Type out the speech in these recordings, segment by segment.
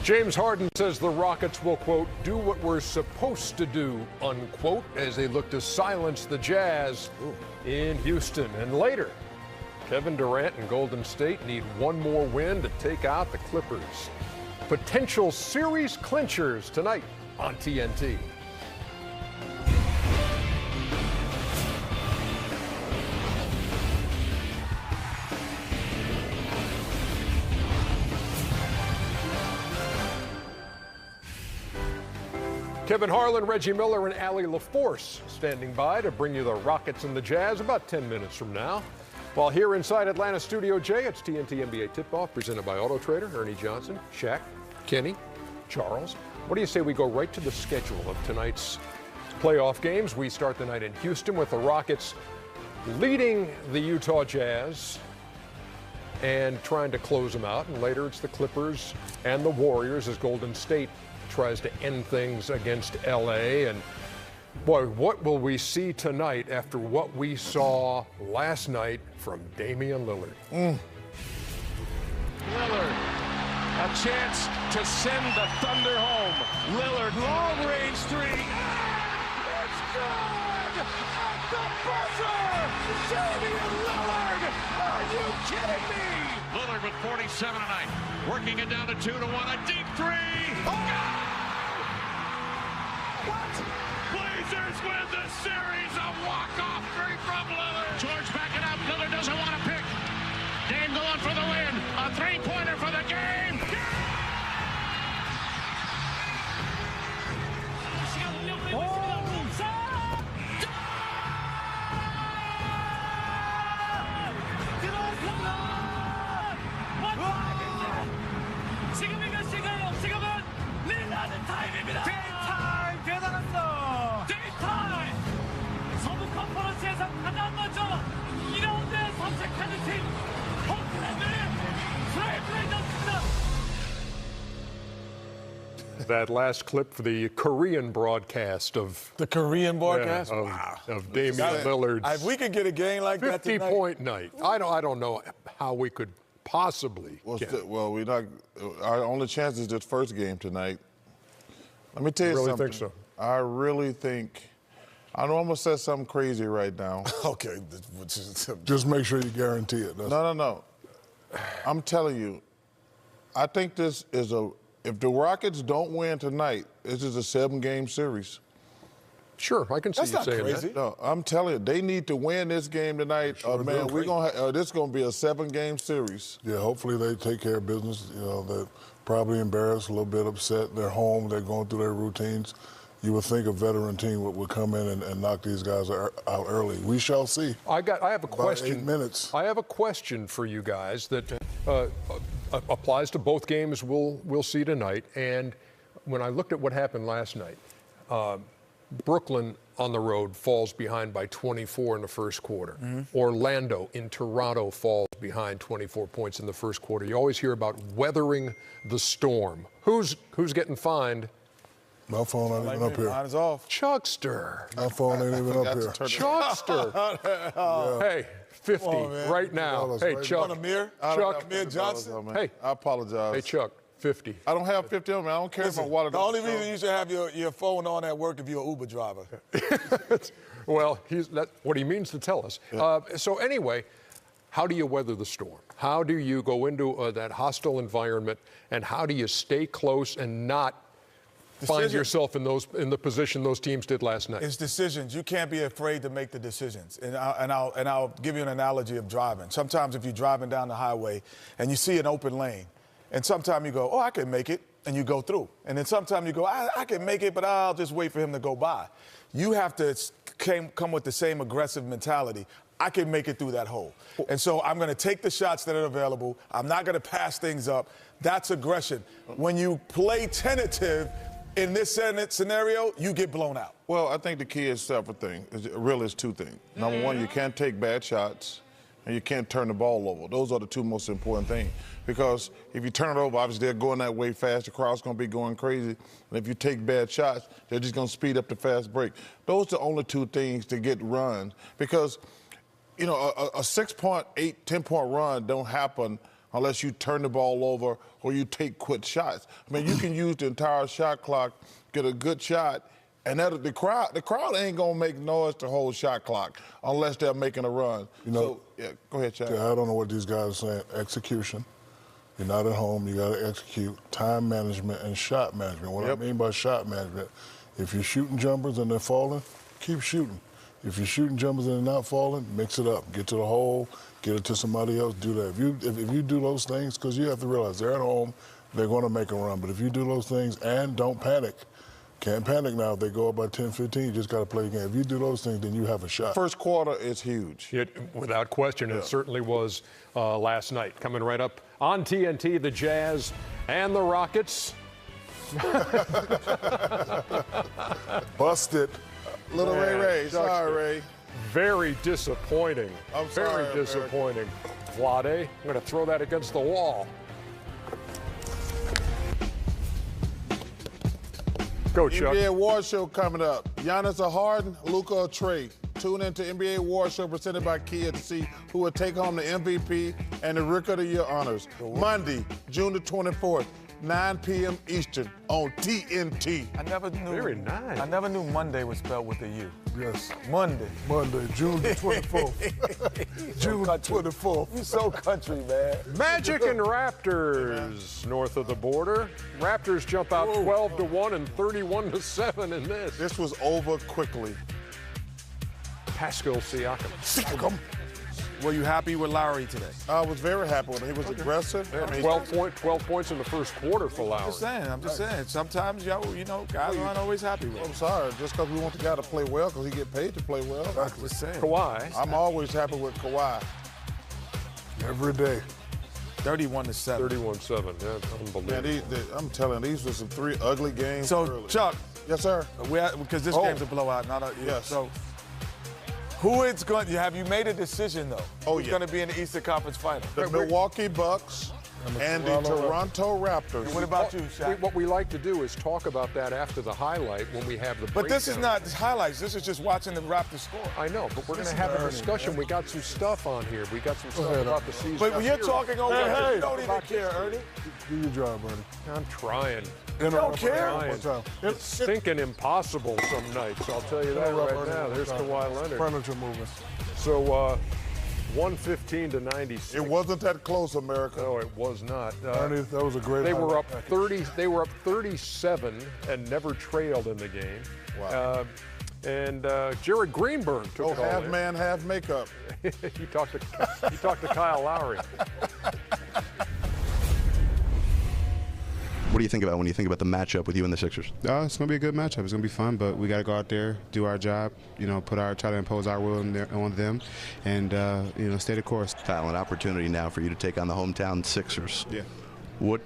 James Harden says the Rockets will, quote, do what we're supposed to do, unquote, as they look to silence the Jazz in Houston. And later, Kevin Durant and Golden State need one more win to take out the Clippers. Potential series clinchers tonight on TNT. Kevin Harlan, Reggie Miller, and Allie LaForce standing by to bring you the Rockets and the Jazz about 10 minutes from now. While here inside Atlanta Studio J, it's TNT NBA Tip-Off presented by Auto Trader. Ernie Johnson, Shaq, Kenny, Charles. What do you say we go right to the schedule of tonight's playoff games? We start the night in Houston with the Rockets leading the Utah Jazz and trying to close them out. And later it's the Clippers and the Warriors as Golden State tries to end things against L.A. And, boy, what will we see tonight after what we saw last night from Damian Lillard? Lillard, a chance to send the Thunder home. Lillard, long-range three. It's good! At the buzzer! Damian Lillard! Are you kidding me? Lillard with 47 tonight, working it down to 2-1. A deep three! Oh! Blazers win the series. A walk-off three from Lillard. George backing up. Lillard doesn't want to pick. Dame going for the win. A three-pointer for the game. That last clip for the Korean broadcast of the Korean broadcast, of Damian Lillard's. If we could get a game like that tonight. 50-point night. I don't know how we could possibly. We're not. Our only chance is this first game tonight. Let me tell you something. Think so? I really think. I know I'm gonna say something crazy right now. Okay, just make sure you guarantee it. No. I'm telling you, I think this is a. If the Rockets don't win tonight, this is a 7-game series. Sure, I can see you saying crazy. that. No, I'm telling you, they need to win this game tonight. Sure, man, we're gonna. This is gonna be a 7-game series. Yeah, hopefully they take care of business. You know, they're probably embarrassed, a little bit upset. They're home. They're going through their routines. You would think a veteran team would come in and knock these guys out early. We shall see. I have a question. About 8 minutes. I have a question for you guys that applies to both games we'll see tonight. And when I looked at what happened last night, Brooklyn on the road falls behind by 24 in the first quarter. Orlando in Toronto falls behind 24 points in the first quarter. You always hear about weathering the storm. Who's getting fined? My phone ain't even up here. Mine is off. Chuckster. My phone ain't even up here. Chuckster. Hey, 50 right now. Hey, Chuck. Amir Johnson. Hey, I apologize. Hey, Chuck. 50. I don't have 50 on me. I don't care if my wallet. The only reason you should have your phone on at work if you're an Uber driver. Well, that's what he means to tell us. Yeah. So anyway, how do you weather the storm? How do you go into that hostile environment, and how do you stay close and not find yourself in the position those teams did last night? It's decisions. You can't be afraid to make the decisions. And I'll give you an analogy of driving. Sometimes if you're driving down the highway and you see an open lane, and sometimes you go, oh, I can make it, and you go through. And then sometimes you go, I can make it, but I'll just wait for him to go by. You have to come with the same aggressive mentality. I can make it through that hole. And so I'm going to take the shots that are available. I'm not going to pass things up. That's aggression. When you play tentative in this scenario, you get blown out. Well, I think the key is several things. Really, it's two things. Number one, you can't take bad shots, and you can't turn the ball over. Those are the two most important things. Because if you turn it over, obviously they're going that way fast. The crowd's going to be going crazy. And if you take bad shots, they're just going to speed up the fast break. Those are the only two things to get runs. Because, you know, a 6-point, 8, 10-point run don't happen unless you turn the ball over or you take quick shots. I mean, you can use the entire shot clock, get a good shot, and the crowd ain't gonna make noise the whole shot clock unless they're making a run. You know, so, yeah, go ahead, Shaq. I don't know what these guys are saying. Execution. You're not at home. You got to execute. Time management and shot management. What I mean by shot management, if you're shooting jumpers and they're falling, keep shooting. If you're shooting jumpers and they're not falling, mix it up. Get to the hole. Get it to somebody else. Do that. If you do those things, because you have to realize they're at home, they're going to make a run. But if you do those things and don't panic. Can't panic now. If they go up by 10, 15, you just got to play again. If you do those things, then you have a shot. First quarter is huge. Without question, it certainly was last night. Coming right up on TNT, the Jazz and the Rockets. Busted. Little Ray. Sorry, Ray. Very disappointing. I'm sorry, Very disappointing. Vlade, I'm going to throw that against the wall. Go, Chuck. NBA Award Show coming up. Giannis or Harden, Luka or Trey. Tune into NBA Award Show presented by Kia to see who will take home the MVP and the Rookie of the Year honors. Monday, June the 24th, 9 p.m. Eastern on TNT. I never knew. Very nice. I never knew Monday was spelled with a U. Yes. Monday, June the 24th. June 24th. You so country, man. Magic and Raptors north of the border. Raptors jump out 12-1 and 31-7 in this. This was over quickly. Pascal Siakam. Were you happy with Lowry today? I was very happy with him. He was aggressive. I mean, 12 points in the first quarter for Lowry. I'm just saying. Sometimes, guys aren't always happy with him. I'm sorry, just because we want the guy to play well, because he get paid to play well. I'm just saying. Kawhi. I'm always happy with Kawhi. Every day. 31-7. 31-7. That's unbelievable. Man, I'm telling you, these were some 3 ugly games. So, early. Chuck. Yes, sir. Because this game's a blowout. Yes. So, have you made a decision, though? Who's going to be in the Eastern Conference Final? The Milwaukee Bucks and the Toronto Raptors. What about you, Shaq? What we like to do is talk about that after the highlight when we have the breakdown. But this is not highlights. This is just watching the Raptors score. I know, but we're going to have a discussion. We got some stuff on here. We got some stuff about the season. But when you're talking over Hey, you don't even care, Ernie. Do your job, Ernie. I'm trying. You don't care? It's stinking impossible some nights. I'll tell you that right now. There's Kawhi Leonard. Furniture moving. So 115-96. It wasn't that close, America. No, it was not. Ernie, that was a great. They were up 30. They were up 37 and never trailed in the game. Wow. And Jared Greenberg took it all half in. man, half makeup. He talked to Kyle Lowry. What do you think about when you think about the matchup with you and the Sixers? It's going to be a good matchup. It's going to be fun, but we got to go out there, do our job, try to impose our will on them, and, stay the course. Kyle, an opportunity now for you to take on the hometown Sixers. Yeah. What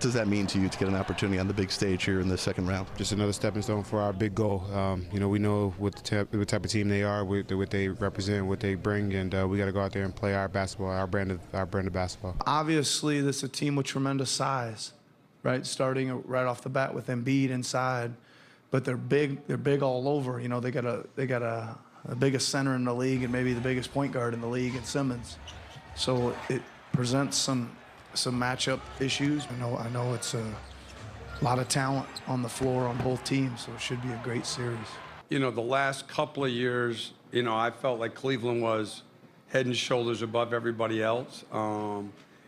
does that mean to you to get an opportunity on the big stage here in the second round? Just another stepping stone for our big goal. We know what type of team they are, what they represent, what they bring, and we got to go out there and play our basketball, our brand of basketball. Obviously, this is a team with tremendous size. Right, starting right off the bat with Embiid inside, but they're big. They're big all over. They got the biggest center in the league and maybe the biggest point guard in the league in Simmons. So it presents some matchup issues. I know it's a lot of talent on the floor on both teams, so it should be a great series. The last couple of years, I felt like Cleveland was head and shoulders above everybody else.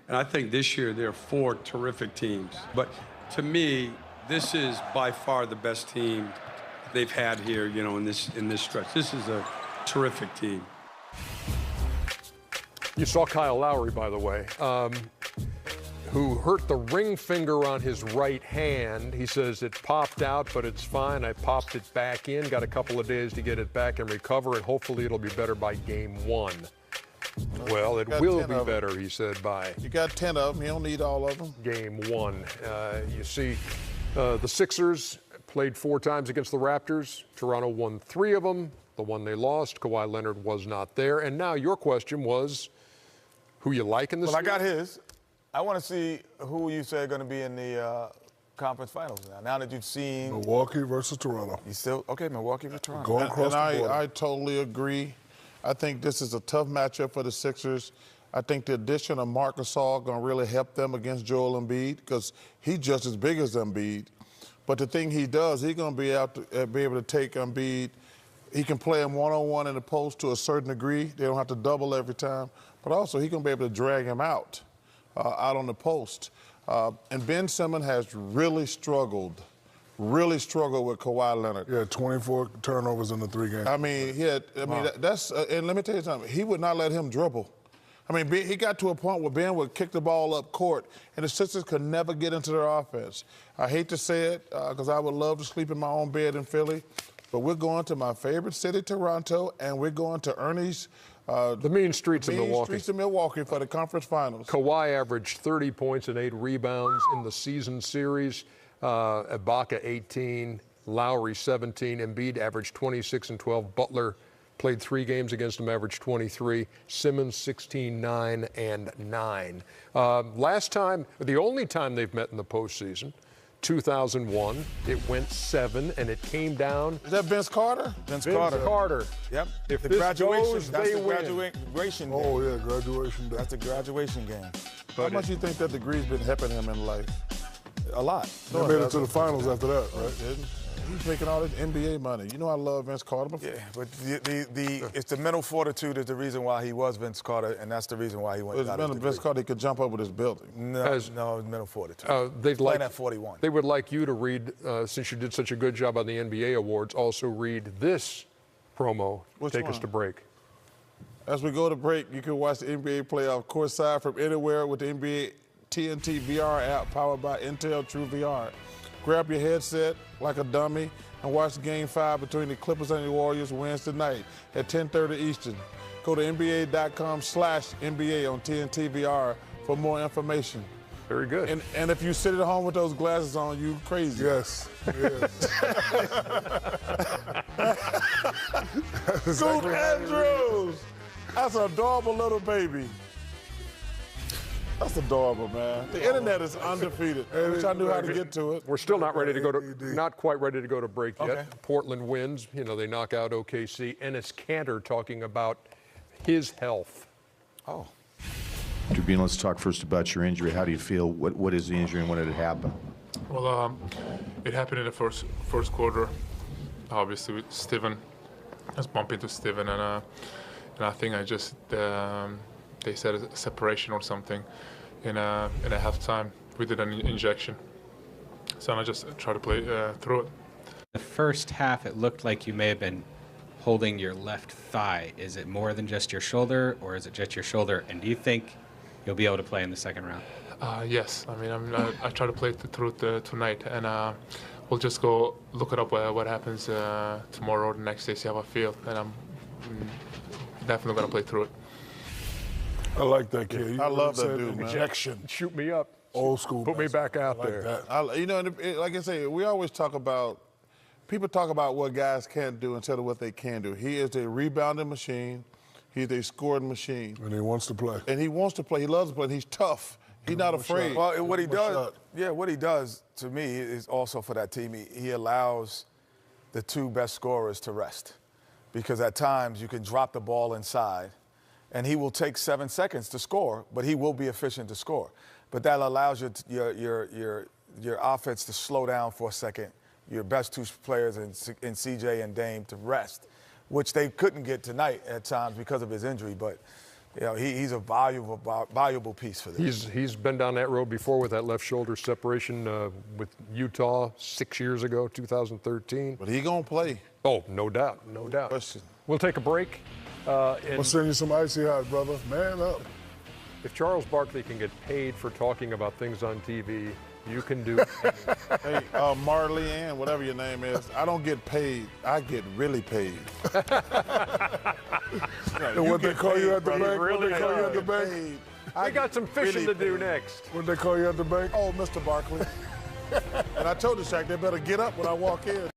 And I think this year there are 4 terrific teams. But to me, this is by far the best team they've had here, in this stretch. This is a terrific team. You saw Kyle Lowry, by the way, who hurt the ring finger on his right hand. He says it popped out, but it's fine. I popped it back in. Got a couple of days to get it back and recover, and hopefully it'll be better by game 1. Well, it will be better, he said, by... You got 10 of them. You don't need all of them. Game 1. You see, the Sixers played 4 times against the Raptors. Toronto won 3 of them. The one they lost, Kawhi Leonard was not there. And now your question was who you like in this Well, I got his. I want to see who you say are going to be in the conference finals now that you've seen... Milwaukee versus Toronto. You still... Okay, Milwaukee versus Toronto. Going across the border. I totally agree. I think this is a tough matchup for the Sixers. I think the addition of Marc Gasol going to really help them against Joel Embiid because he's just as big as Embiid. But the thing he does, he's going to be able to take Embiid. He can play him one-on-one in the post to a certain degree. They don't have to double every time. But also, he's going to be able to drag him out on the post. And Ben Simmons has really struggled with Kawhi Leonard. Yeah, 24 turnovers in the 3 games. I mean, that's and let me tell you something. He would not let him dribble. I mean, he got to a point where Ben would kick the ball up court, and the Sixers could never get into their offense. I hate to say it, because I would love to sleep in my own bed in Philly, but we're going to my favorite city, Toronto, and we're going to Ernie's the mean streets of Milwaukee. Streets of Milwaukee for the conference finals. Kawhi averaged 30 points and 8 rebounds in the season series. Ibaka 18, Lowry 17, Embiid averaged 26 and 12. Butler played 3 games against him, averaged 23. Simmons 16, 9, and 9. Last time, the only time they've met in the postseason, 2001, it went 7, and it came down. Is that Vince Carter? Vince Carter. Yep. If the this graduation, goes, that's they the win. graduation game. Oh, yeah, graduation day. That's the graduation game. How much do you think that degree's been helping him in life? A lot. They made it to the finals after that, right? He's making all this NBA money. You know I love Vince Carter. Yeah, but it's the mental fortitude is the reason why he was Vince Carter, and that's the reason why he went. Vince Carter, he could jump over this building. No, it's mental fortitude. They'd like at 41. They would like you to read, since you did such a good job on the NBA awards, also read this promo. Take us to break. As we go to break, you can watch the NBA playoff courtside from anywhere with the NBA TNT VR app powered by Intel True VR. Grab your headset like a dummy and watch Game 5 between the Clippers and the Warriors Wednesday night at 10:30 Eastern. Go to NBA.com/NBA on TNT VR for more information. Very good. And if you sit at home with those glasses on, you crazy. Yes. Scoop Andrews! That's an adorable little baby. That's adorable, man. The internet is undefeated. I wish I knew how to get to it. We're still not quite ready to go to break yet. Okay. Portland wins. You know, they knock out OKC. Enes Kanter talking about his health. Oh. Dubin, let's talk first about your injury. How do you feel? What is the injury and when did it happen? Well, it happened in the first quarter. Obviously, with Steven, I was bumping into Steven, and I think I just. They said a separation or something in a halftime. We did an injection. So I just tried to play through it. The first half, it looked like you may have been holding your left thigh. Is it more than just your shoulder, or is it just your shoulder? And do you think you'll be able to play in the second round? Yes. I mean, I try to play through it tonight, and we'll just go look it up what happens tomorrow or the next day, see how I feel. And I'm definitely going to play through it. I like that kid. I love that dude, man. Injection. Shoot me up. Old school. Put me back out there. You know, like I say, we always talk about, people talk about what guys can't do instead of what they can do. He is a rebounding machine. He's a scoring machine. And he wants to play. And he wants to play. He loves to play. And he's tough. He's not afraid. Well, what he does, what he does to me is also for that team, he allows the 2 best scorers to rest. Because at times you can drop the ball inside, and he will take 7 seconds to score, but he will be efficient to score. But that allows your offense to slow down for a second, your best 2 players in CJ and Dame to rest, which they couldn't get tonight at times because of his injury. But you know, he's a valuable piece for this. He's been down that road before with that left shoulder separation with Utah 6 years ago, 2013. But he gonna play. Oh, no doubt, no doubt. Question. We'll take a break. We'll send you some icy hot, brother. Man up. If Charles Barkley can get paid for talking about things on TV, you can do it. Hey, Marley Ann, whatever your name is, I don't get paid. I get really paid. And what they call you at the bank? What they call you at the bank? I got some fishing to do next. What they call you at the bank? Oh, Mr. Barkley. And I told the Shaq they better get up when I walk in.